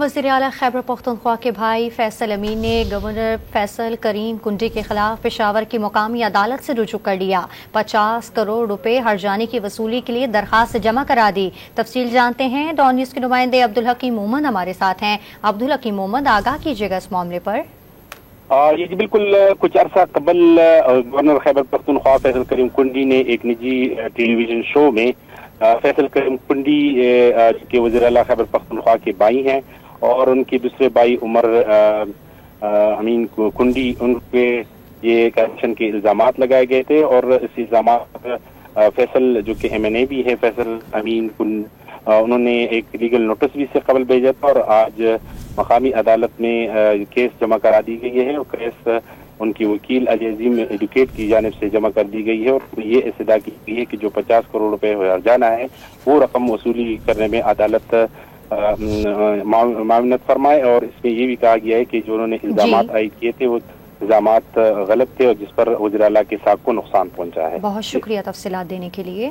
वज़ीर आला खैबर पख्तूनख्वा के भाई फैसल अमीन ने गवर्नर फैसल करीम कुंडी के खिलाफ पेशावर की मुकामी अदालत से रुजू कर लिया। 50 करोड़ रुपए हर्जाने की वसूली के लिए दरखास्त जमा करा दी। तफसील जानते हैं, डॉन न्यूज़ के नुमाइंदे अब्दुल हकीम मोहम्मद हमारे साथ हैं। अब्दुल हकीम मोहम्मद, आगाह कीजिएगा इस मामले पर। ये जी बिल्कुल कुछ अरसा कबल गवर्नर खैबर पख्तूनख्वा फैसल करीम कुंडी ने एक निजी टेलीविजन शो में फैसल करीम कुंडी के वज़ीर आला खैबर पख्तूनख्वा के भाई हैं और उनके दूसरे भाई उमर अमीन कुंडी, उनके ये करप्शन के इल्जामात लगाए गए थे और इस इल्जामात फैसल जो कि MNA भी है फैसल अमीन उन्होंने एक लीगल नोटिस भी इससे कबल भेजा था और आज मकामी अदालत में केस जमा करा दी गई है और केस उनकी वकील अली अजीम एडवोकेट की जानिब से जमा कर दी गई है और ये इस्तदा की गई है कि जो 50 करोड़ रुपए हर्जाना है वो रकम वसूली करने में अदालत मामनत फरमाए। और इसमें ये भी कहा गया है कि जो उन्होंने इल्जामात आयद किए थे वो इल्जामात गलत थे और जिस पर वज़ीर आला के साख को नुकसान पहुंचा है। बहुत शुक्रिया तफसीलात देने के लिए।